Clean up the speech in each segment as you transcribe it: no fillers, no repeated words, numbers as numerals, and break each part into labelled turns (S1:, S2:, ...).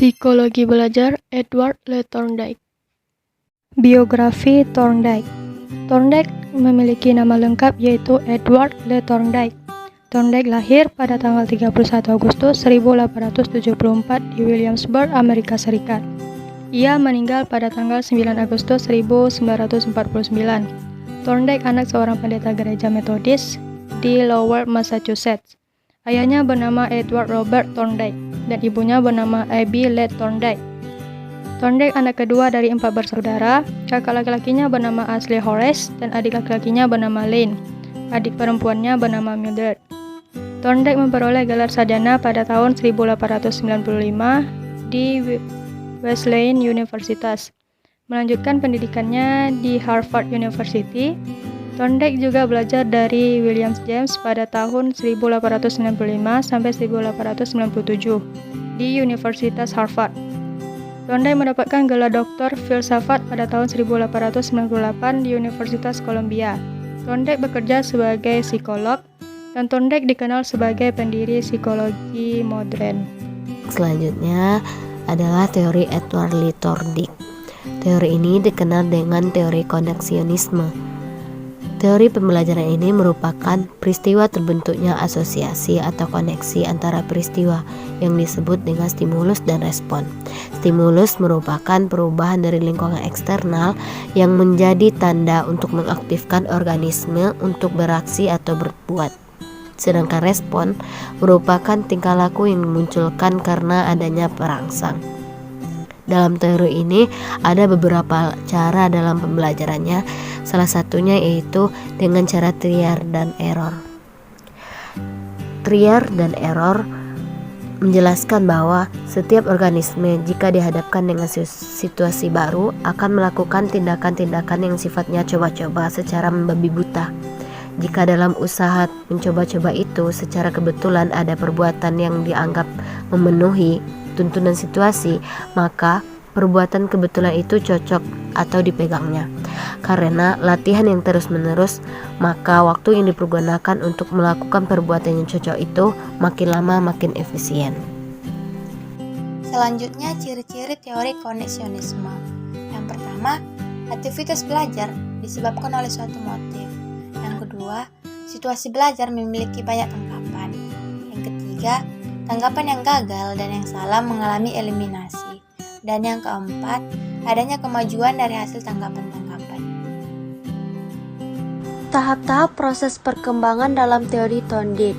S1: Psikologi Belajar Edward Lee Thorndike. Biografi Thorndike. Thorndike memiliki nama lengkap yaitu Edward Lee Thorndike. Thorndike lahir pada tanggal 31 Agustus 1874 di Williamsburg, Amerika Serikat. Ia meninggal pada tanggal 9 Agustus 1949. Thorndike anak seorang pendeta gereja Metodis di Lowell, Massachusetts. Ayahnya bernama Edward Robert Thorndike dan ibunya bernama Abby Lee Thorndike. Thorndike anak kedua dari 4 bersaudara. Kakak laki-lakinya bernama Ashley Horace dan adik laki-lakinya bernama Lane. Adik perempuannya bernama Mildred. Thorndike memperoleh gelar sarjana pada tahun 1895 di Wesleyan Universitas. Melanjutkan pendidikannya di Harvard University. Thorndike juga belajar dari William James pada tahun 1895 sampai 1897 di Universitas Harvard. Thorndike mendapatkan gelar doktor filsafat pada tahun 1898 di Universitas Columbia. Thorndike bekerja sebagai psikolog dan Thorndike dikenal sebagai pendiri psikologi modern.
S2: Selanjutnya adalah teori Edward Lee Thorndike. Teori ini dikenal dengan teori koneksionisme. Teori pembelajaran ini merupakan peristiwa terbentuknya asosiasi atau koneksi antara peristiwa yang disebut dengan stimulus dan respon. Stimulus merupakan perubahan dari lingkungan eksternal yang menjadi tanda untuk mengaktifkan organisme untuk beraksi atau berbuat. Sedangkan respon merupakan tingkah laku yang dimunculkan karena adanya perangsang. Dalam teori ini ada beberapa cara dalam pembelajarannya, salah satunya yaitu dengan cara trial dan error. Trial dan error menjelaskan bahwa setiap organisme jika dihadapkan dengan situasi baru akan melakukan tindakan-tindakan yang sifatnya coba-coba secara membabi buta. Jika dalam usaha mencoba-coba itu secara kebetulan ada perbuatan yang dianggap memenuhi tuntunan situasi, maka perbuatan kebetulan itu cocok atau dipegangnya. Karena latihan yang terus-menerus, maka waktu yang dipergunakan untuk melakukan perbuatan yang cocok itu makin lama makin efisien.
S3: Selanjutnya, ciri-ciri teori koneksionisme. Yang pertama, aktivitas belajar disebabkan oleh suatu motif. Yang kedua, situasi belajar memiliki banyak tanggapan. Yang ketiga, tanggapan yang gagal dan yang salah mengalami eliminasi. Dan yang keempat, adanya kemajuan dari hasil tanggapan-tanggapan.
S4: Tahap-tahap proses perkembangan dalam teori Thorndike.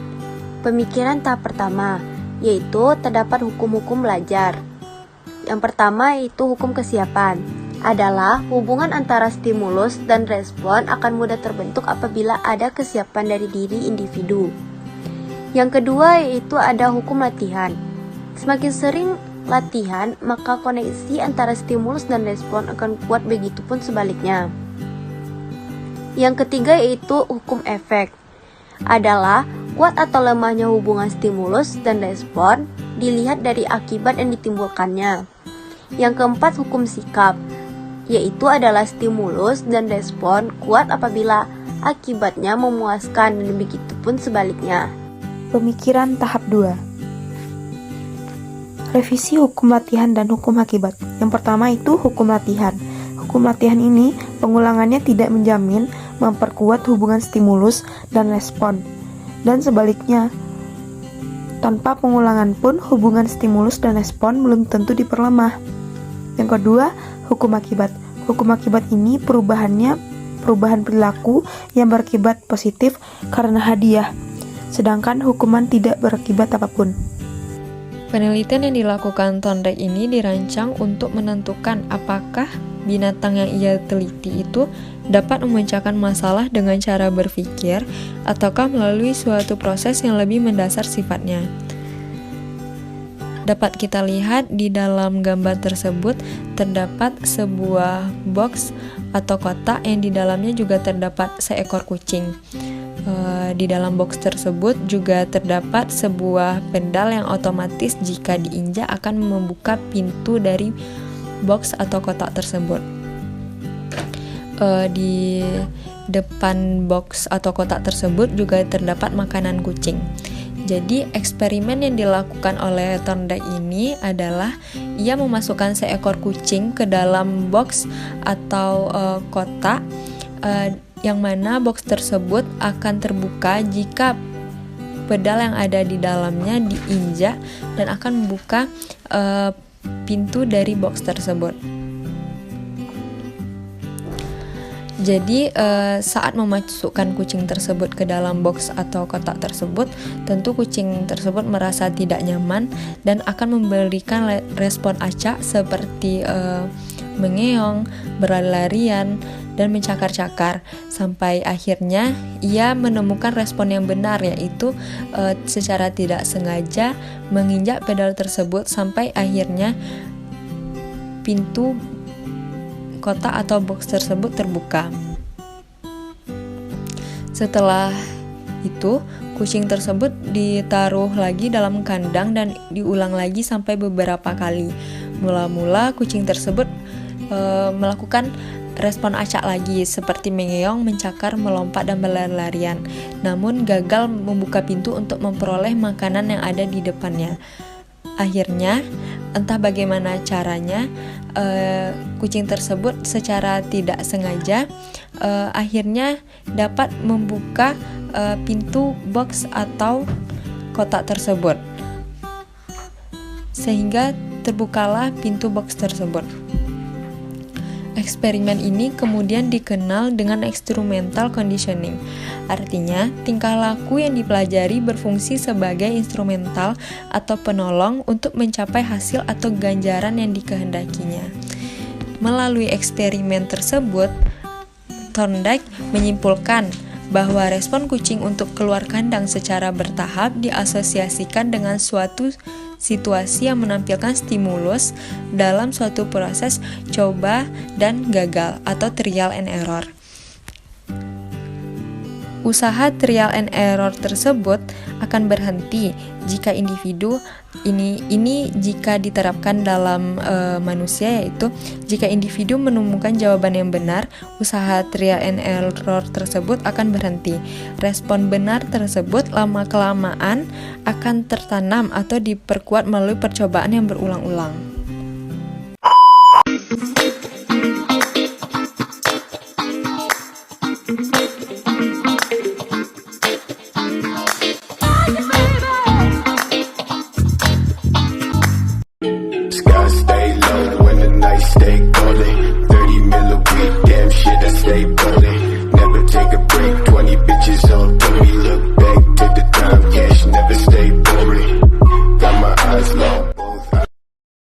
S4: Pemikiran tahap pertama, yaitu terdapat hukum-hukum belajar. Yang pertama yaitu hukum kesiapan. Adalah hubungan antara stimulus dan respon akan mudah terbentuk apabila ada kesiapan dari diri individu. Yang kedua yaitu ada hukum latihan. Semakin sering latihan, maka koneksi antara stimulus dan respon akan kuat, begitupun sebaliknya. Yang ketiga yaitu hukum efek. Adalah kuat atau lemahnya hubungan stimulus dan respon dilihat dari akibat yang ditimbulkannya. Yang keempat hukum sikap, yaitu adalah stimulus dan respon kuat apabila akibatnya memuaskan dan begitupun sebaliknya.
S5: Pemikiran tahap 2. Revisi hukum latihan dan hukum akibat. Yang pertama itu hukum latihan. Hukum latihan ini pengulangannya tidak menjamin memperkuat hubungan stimulus dan respon. Dan sebaliknya, tanpa pengulangan pun hubungan stimulus dan respon belum tentu diperlemah. Yang kedua, hukum akibat. Hukum akibat ini perubahan perilaku yang berakibat positif karena hadiah, sedangkan hukuman tidak berakibat apapun.
S6: Penelitian yang dilakukan Thorndike ini dirancang untuk menentukan apakah binatang yang ia teliti itu dapat memecahkan masalah dengan cara berpikir ataukah melalui suatu proses yang lebih mendasar sifatnya. Dapat kita lihat di dalam gambar tersebut terdapat sebuah box atau kotak yang di dalamnya juga terdapat seekor kucing. Di dalam box tersebut juga terdapat sebuah pedal yang otomatis jika diinjak akan membuka pintu dari box atau kotak tersebut. Di depan box atau kotak tersebut juga terdapat makanan kucing. Jadi eksperimen yang dilakukan oleh Thorndike ini adalah ia memasukkan seekor kucing ke dalam box atau kotak yang mana box tersebut akan terbuka jika pedal yang ada di dalamnya diinjak dan akan membuka pintu dari box tersebut. Jadi saat memasukkan kucing tersebut ke dalam box atau kotak tersebut, tentu kucing tersebut merasa tidak nyaman dan akan memberikan respon acak seperti mengeong, berlari-larian, dan mencakar-cakar sampai akhirnya ia menemukan respon yang benar, yaitu secara tidak sengaja menginjak pedal tersebut sampai akhirnya pintu kotak atau box tersebut terbuka. Setelah itu, kucing tersebut ditaruh lagi dalam kandang dan diulang lagi sampai beberapa kali. Mula-mula kucing tersebut melakukan respon acak lagi seperti mengeong, mencakar, melompat, dan berlari-larian. Namun gagal membuka pintu untuk memperoleh makanan yang ada di depannya. Akhirnya, entah bagaimana caranya, kucing tersebut secara tidak sengaja akhirnya dapat membuka pintu box atau kotak tersebut, sehingga terbukalah pintu box tersebut. Eksperimen ini kemudian dikenal dengan instrumental conditioning. Artinya, tingkah laku yang dipelajari berfungsi sebagai instrumental atau penolong untuk mencapai hasil atau ganjaran yang dikehendakinya. Melalui eksperimen tersebut, Thorndike menyimpulkan bahwa respon kucing untuk keluar kandang secara bertahap diasosiasikan dengan suatu situasi yang menampilkan stimulus dalam suatu proses coba dan gagal atau trial and error. Usaha trial and error tersebut akan berhenti jika individu ini jika diterapkan dalam manusia, yaitu jika individu menemukan jawaban yang benar, usaha trial and error tersebut akan berhenti. Respon benar tersebut lama-kelamaan akan tertanam atau diperkuat melalui percobaan yang berulang-ulang.
S7: Stay low when the night stay golden.